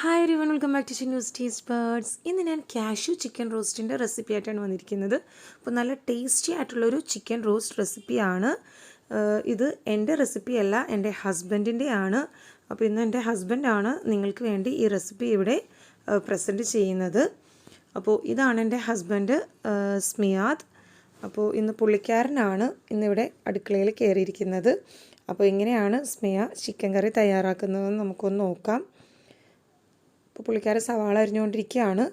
Hi everyone, welcome back to Chinnu's taste birds. ഇന്ന് ഞാൻ cashew chicken റോസ്റ്റിൻ്റെ recipe ആയിട്ടാണ് വന്നിരിക്കുന്നത്. അപ്പോൾ നല്ല ടേസ്റ്റി ആയിട്ടുള്ളൊരു ചിക്കൻ റോസ്റ്റ് റെസിപ്പിയാണ് ഇത്. എൻ്റെ റെസിപ്പിയല്ല, എൻ്റെ ഹസ്ബൻഡിൻ്റെ ആണ്. അപ്പോൾ ഇന്ന് എൻ്റെ ഹസ്ബൻഡാണ് നിങ്ങൾക്ക് വേണ്ടി ഈ റെസിപ്പി ഇവിടെ പ്രസൻറ്റ് ചെയ്യുന്നത്. അപ്പോൾ ഇതാണ് എൻ്റെ ഹസ്ബൻഡ് സ്മിയാദ്. അപ്പോൾ ഇന്ന് പുള്ളിക്കാരനാണ് ഇന്നിവിടെ അടുക്കളയിൽ കയറിയിരിക്കുന്നത്. അപ്പോൾ എങ്ങനെയാണ് സ്മിയ ചിക്കൻ കറി തയ്യാറാക്കുന്നതെന്ന് നമുക്കൊന്ന് നോക്കാം. അപ്പോൾ പുള്ളിക്കാരൻ സവാള അരിഞ്ഞുകൊണ്ടിരിക്കുകയാണ്.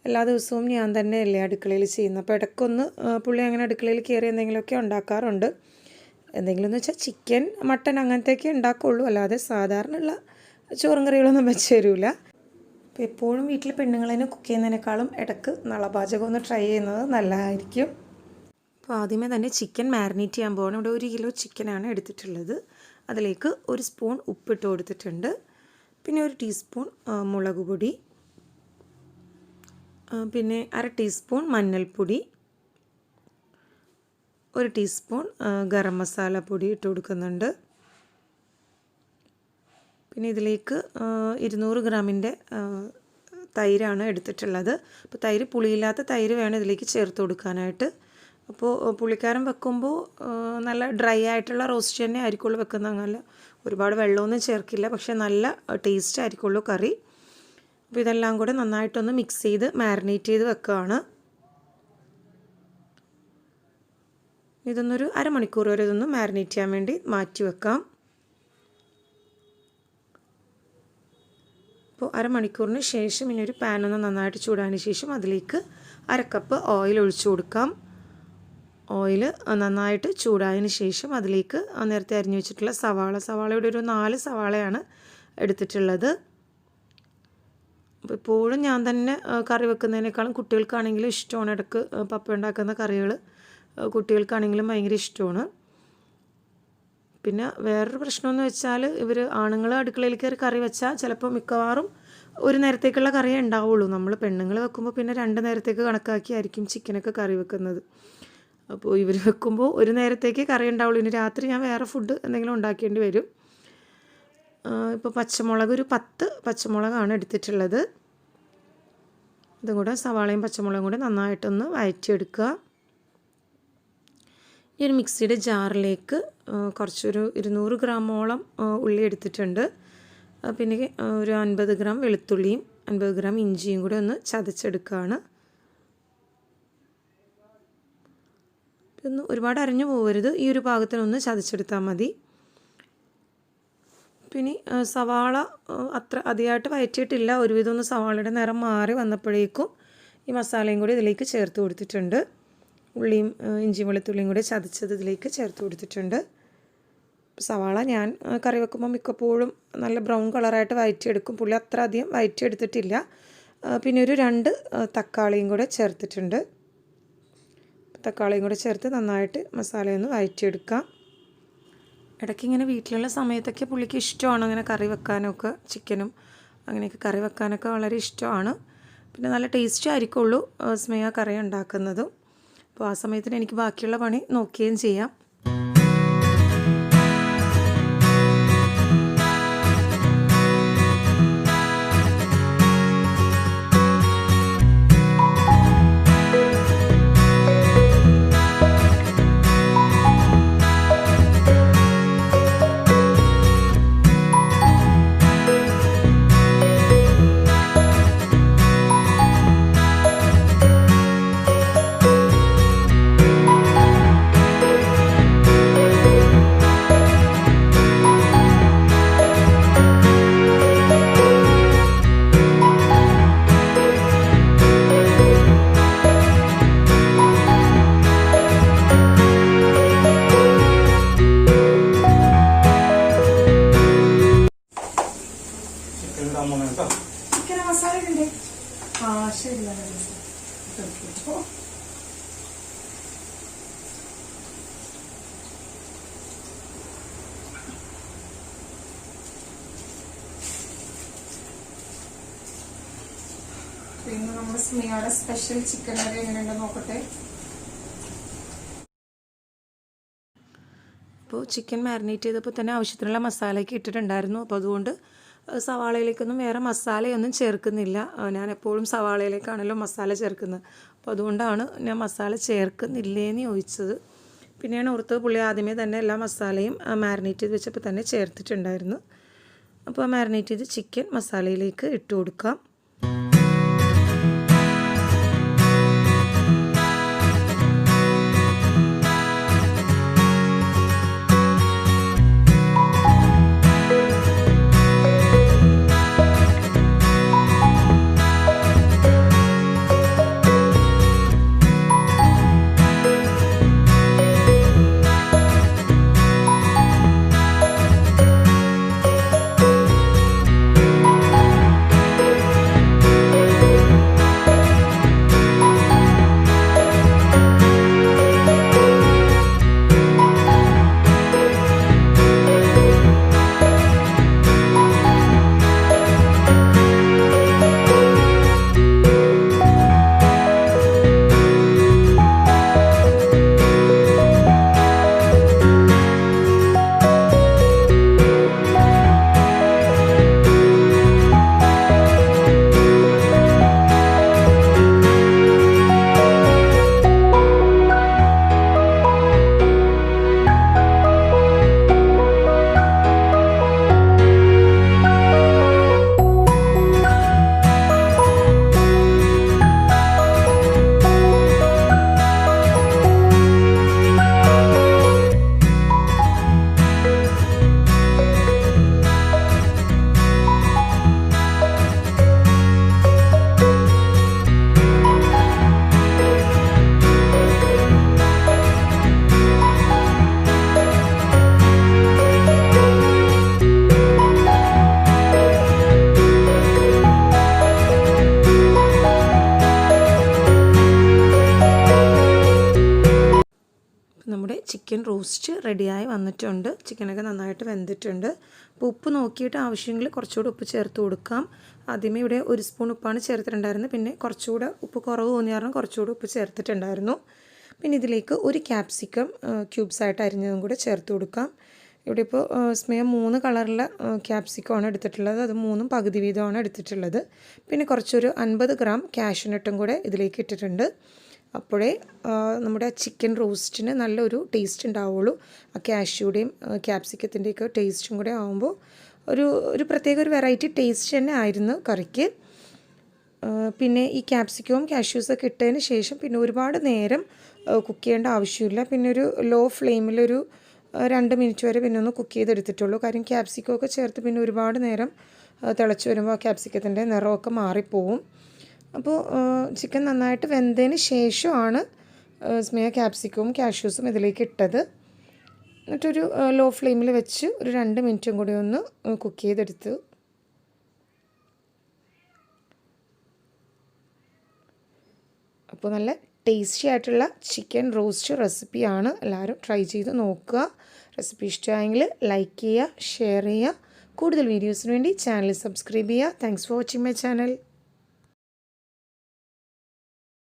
എല്ലാ ദിവസവും ഞാൻ തന്നെയല്ലേ അടുക്കളയിൽ ചെയ്യുന്നത്. അപ്പോൾ ഇടയ്ക്കൊന്ന് പുള്ളി അങ്ങനെ അടുക്കളയിൽ കയറി എന്തെങ്കിലുമൊക്കെ ഉണ്ടാക്കാറുണ്ട്. എന്തെങ്കിലും എന്ന് വെച്ചാൽ ചിക്കൻ, മട്ടൻ അങ്ങനത്തെയൊക്കെ ഉണ്ടാക്കുള്ളൂ, അല്ലാതെ സാധാരണയുള്ള ചോറും കറികളൊന്നും വെച്ച് തരില്ല. അപ്പോൾ എപ്പോഴും വീട്ടിൽ പെണ്ണുങ്ങളതിനെ കുക്ക് ചെയ്യുന്നതിനേക്കാളും ഇടയ്ക്ക് നളപാചകം ഒന്ന് ട്രൈ ചെയ്യുന്നത് നല്ലതായിരിക്കും. അപ്പോൾ ആദ്യമേ തന്നെ ചിക്കൻ മാരിനേറ്റ് ചെയ്യാൻ പോകണം. ഇവിടെ 1 കിലോ ചിക്കനാണ് എടുത്തിട്ടുള്ളത്. അതിലേക്ക് 1 സ്പൂൺ ഉപ്പിട്ട് കൊടുത്തിട്ടുണ്ട്. പിന്നെ 1 ടീസ്പൂൺ മുളക് പൊടി, പിന്നെ 1/2 ടീസ്പൂൺ മഞ്ഞൾപ്പൊടി, 1 ടീസ്പൂൺ ഗരം മസാല പൊടി ഇട്ട് കൊടുക്കുന്നുണ്ട്. പിന്നെ ഇതിലേക്ക് 200 ഗ്രാമിൻ്റെ തൈരാണ് എടുത്തിട്ടുള്ളത്. അപ്പോൾ തൈര്, പുളിയില്ലാത്ത തൈര് വേണം ഇതിലേക്ക് ചേർത്ത് കൊടുക്കാനായിട്ട്. അപ്പോൾ പുള്ളിക്കാരൻ വെക്കുമ്പോൾ നല്ല ഡ്രൈ ആയിട്ടുള്ള റോസ്റ്റ് തന്നെ ആയിരിക്കുള്ളൂ വെക്കുന്നത്. അങ്ങനെ ഒരുപാട് വെള്ളമൊന്നും ചേർക്കില്ല, പക്ഷേ നല്ല ടേസ്റ്റ് ആയിരിക്കുള്ളൂ കറി. അപ്പോൾ ഇതെല്ലാം കൂടെ നന്നായിട്ടൊന്ന് മിക്സ് ചെയ്ത് മാരിനേറ്റ് ചെയ്ത് വെക്കുകയാണ്. ഇതൊന്നൊരു അരമണിക്കൂർ വരെ ഇതൊന്ന് മാരിനേറ്റ് ചെയ്യാൻ വേണ്ടി മാറ്റി വെക്കാം. അപ്പോൾ അരമണിക്കൂറിന് ശേഷം ഇനി ഒരു പാനൊന്ന് നന്നായിട്ട് ചൂടാതിന് ശേഷം അതിലേക്ക് 1/2 കപ്പ് ഓയിൽ ഒഴിച്ചു കൊടുക്കാം. ഓയിൽ നന്നായിട്ട് ചൂടായതിന് ശേഷം അതിലേക്ക് നേരത്തെ അരിഞ്ഞു വെച്ചിട്ടുള്ള സവാളയുടെ ഒരു 4 സവാളയാണ് എടുത്തിട്ടുള്ളത്. അപ്പോൾ എപ്പോഴും ഞാൻ തന്നെ കറി വെക്കുന്നതിനേക്കാളും കുട്ടികൾക്കാണെങ്കിലും ഇഷ്ടമാണ്. ഇടയ്ക്ക് പപ്പ ഉണ്ടാക്കുന്ന കറികൾ കുട്ടികൾക്കാണെങ്കിലും ഭയങ്കര ഇഷ്ടമാണ്. പിന്നെ വേറൊരു പ്രശ്നമെന്ന് വെച്ചാൽ ഇവർ ആണുങ്ങൾ അടുക്കളയിൽ കയറി കറി വെച്ചാൽ ചിലപ്പോൾ മിക്കവാറും ഒരു നേരത്തേക്കുള്ള കറിയേ ഉണ്ടാവുള്ളൂ. നമ്മൾ പെണ്ണുങ്ങൾ വെക്കുമ്പോൾ പിന്നെ 2 നേരത്തേക്ക് കണക്കാക്കിയായിരിക്കും ചിക്കനൊക്കെ കറി വെക്കുന്നത്. അപ്പോൾ ഇവർ വെക്കുമ്പോൾ ഒരു നേരത്തേക്ക് കറി ഉണ്ടാവുള്ളൂ. ഇനി രാത്രി ഞാൻ വേറെ ഫുഡ് എന്തെങ്കിലും ഉണ്ടാക്കേണ്ടി വരും. ഇപ്പോൾ പച്ചമുളക് ഒരു 10 പച്ചമുളകാണ് എടുത്തിട്ടുള്ളത്. ഇതും കൂടെ സവാളയും പച്ചമുളകും കൂടെ നന്നായിട്ടൊന്ന് വഴറ്റിയെടുക്കുക. ഈ ഒരു മിക്സിയുടെ ജാറിലേക്ക് കുറച്ചൊരു 200 ഗ്രാമോളം ഉള്ളി എടുത്തിട്ടുണ്ട്. പിന്നെ ഒരു 50 ഗ്രാം വെളുത്തുള്ളിയും 50 ഗ്രാം ഇഞ്ചിയും കൂടെ ഒന്ന് ചതച്ചെടുക്കുകയാണ്. ഇതൊന്ന് ഒരുപാട് അരഞ്ഞു പോകരുത്, ഈ ഒരു പാകത്തിനൊന്ന് ചതച്ചെടുത്താൽ മതി. പിന്നെ സവാള അത്ര അധികമായിട്ട് വഴറ്റിയിട്ടില്ല. ഒരുവിധം ഒന്ന് സവാളയുടെ നിറം മാറി വന്നപ്പോഴേക്കും ഈ മസാലയും കൂടി ഇതിലേക്ക് ചേർത്ത് കൊടുത്തിട്ടുണ്ട്. ഉള്ളിയും ഇഞ്ചിയും വെളുത്തുള്ളിയും കൂടി ചതച്ചത് ഇതിലേക്ക് ചേർത്ത് കൊടുത്തിട്ടുണ്ട്. സവാള ഞാൻ കറി വെക്കുമ്പോൾ മിക്കപ്പോഴും നല്ല ബ്രൗൺ കളറായിട്ട് വഴറ്റിയെടുക്കും. പുള്ളി അത്ര അധികം വഴറ്റിയെടുത്തിട്ടില്ല. പിന്നെ ഒരു 2 തക്കാളിയും കൂടെ ചേർത്തിട്ടുണ്ട്. തക്കാളിയും കൂടെ ചേർത്ത് നന്നായിട്ട് മസാലയൊന്ന് വഴറ്റിയെടുക്കാം. ഇടയ്ക്ക് ഇങ്ങനെ വീട്ടിലുള്ള സമയത്തൊക്കെ പുള്ളിക്ക് ഇഷ്ടമാണ് അങ്ങനെ കറി വെക്കാനൊക്കെ, ചിക്കനും അങ്ങനെയൊക്കെ കറി വെക്കാനൊക്കെ വളരെ ഇഷ്ടമാണ്. പിന്നെ നല്ല ടേസ്റ്റ് ആയിരിക്കുള്ളൂ സ്മേയ കറി ഉണ്ടാക്കുന്നതും. അപ്പോൾ ആ സമയത്തിന് എനിക്ക് ബാക്കിയുള്ള പണി നോക്കുകയും ചെയ്യാം. ചിക്കൻ മസാല ഉണ്ട്. ശരി. പിന്നെ നമ്മുടെ സ്മിയയുടെ സ്പെഷ്യൽ ചിക്കൻ കറി എങ്ങനെയുണ്ടെന്ന് നോക്കട്ടെ. അപ്പോൾ ചിക്കൻ മാരിനേറ്റ് ചെയ്തപ്പോൾ തന്നെ ആവശ്യത്തിനുള്ള മസാലയൊക്കെ ഇട്ടിട്ടുണ്ടായിരുന്നു. അപ്പോൾ അതുകൊണ്ട് സവാളയിലേക്കൊന്നും വേറെ മസാലയൊന്നും ചേർക്കുന്നില്ല. ഞാൻ എപ്പോഴും സവാളയിലേക്കാണല്ലോ മസാല ചേർക്കുന്നത്. അപ്പോൾ അതുകൊണ്ടാണ് ഞാൻ മസാല ചേർക്കുന്നില്ലേന്ന് ചോദിച്ചത്. പിന്നെയാണ് ഓർത്തത് പുള്ളി ആദ്യമേ തന്നെ എല്ലാ മസാലയും മാരിനേറ്റ് ചെയ്ത് വെച്ചപ്പോൾ തന്നെ ചേർത്തിട്ടുണ്ടായിരുന്നു. അപ്പോൾ ആ മാരിനേറ്റ് ചെയ്ത് ചിക്കൻ മസാലയിലേക്ക് ഇട്ട് കൊടുക്കാം. നമ്മുടെ ചിക്കൻ റോസ്റ്റ് റെഡിയായി വന്നിട്ടുണ്ട്. ചിക്കനൊക്കെ നന്നായിട്ട് വെന്തിട്ടുണ്ട്. അപ്പോൾ ഉപ്പ് നോക്കിയിട്ട് ആവശ്യമെങ്കിൽ കുറച്ചുകൂടെ ഉപ്പ് ചേർത്ത് കൊടുക്കാം. ആദ്യമേ ഇവിടെ 1 സ്പൂൺ ഉപ്പാണ് ചേർത്തിട്ടുണ്ടായിരുന്നത്. പിന്നെ കുറച്ചുകൂടെ ഉപ്പ് കുറവ് തോന്നിയ കാരണം കുറച്ചുകൂടെ ഉപ്പ് ചേർത്തിട്ടുണ്ടായിരുന്നു. പിന്നെ ഇതിലേക്ക് ഒരു ക്യാപ്സിക്കം ക്യൂബ്സായിട്ട് അരിഞ്ഞതും കൂടെ ചേർത്ത് കൊടുക്കാം. ഇവിടെ ഇപ്പോൾ സ്മേയം 3 കളറിലെ ക്യാപ്സിക്കമാണ് എടുത്തിട്ടുള്ളത്. അത് 3 പകുതി വീതമാണ് എടുത്തിട്ടുള്ളത്. പിന്നെ കുറച്ചൊരു 50 ഗ്രാം കാഷ്യൂനട്ടും കൂടെ ഇതിലേക്ക് ഇട്ടിട്ടുണ്ട്. അപ്പോഴേ നമ്മുടെ ചിക്കൻ റോസ്റ്റിന് നല്ലൊരു ടേസ്റ്റ് ഉണ്ടാവുള്ളൂ. ആ കാഷ്യൂടെയും ക്യാപ്സിക്കത്തിൻ്റെയൊക്കെ ടേസ്റ്റും കൂടെ ആകുമ്പോൾ ഒരു പ്രത്യേക ഒരു വെറൈറ്റി ടേസ്റ്റ് തന്നെ ആയിരുന്നു കറിക്ക്. പിന്നെ ഈ ക്യാപ്സിക്കവും കാഷ്യൂസൊക്കെ ഇട്ടതിന് ശേഷം പിന്നെ ഒരുപാട് നേരം കുക്ക് ചെയ്യേണ്ട ആവശ്യമില്ല. പിന്നെ ഒരു ലോ ഫ്ലെയിമിലൊരു 2 മിനിറ്റ് വരെ പിന്നെ ഒന്ന് കുക്ക് ചെയ്തെടുത്തിട്ടുള്ളൂ. കാര്യം ക്യാപ്സിക്കമൊക്കെ ചേർത്ത് പിന്നെ ഒരുപാട് നേരം തിളച്ച് വരുമ്പോൾ ആ ക്യാപ്സിക്കത്തിൻ്റെ നിറമൊക്കെ മാറിപ്പോവും. അപ്പോൾ ചിക്കൻ നന്നായിട്ട് വെന്തതിന് ശേഷമാണ് സ്മേയ ക്യാപ്സിക്കവും കാഷ്യൂസും ഇതിലേക്ക് ഇട്ടത്. എന്നിട്ടൊരു ലോ ഫ്ലെയിമിൽ വെച്ച് ഒരു 2 മിനിറ്റും കൂടി ഒന്ന് കുക്ക് ചെയ്തെടുത്തു. അപ്പോൾ നല്ല ടേസ്റ്റി ആയിട്ടുള്ള ചിക്കൻ റോസ്റ്റ് റെസിപ്പിയാണ്. എല്ലാവരും ട്രൈ ചെയ്ത് നോക്കുക. റെസിപ്പി ഇഷ്ടമായെങ്കിൽ ലൈക്ക് ചെയ്യുക, ഷെയർ ചെയ്യുക. കൂടുതൽ വീഡിയോസിന് വേണ്ടി ചാനൽ സബ്സ്ക്രൈബ് ചെയ്യുക. Thanks for watching my channel.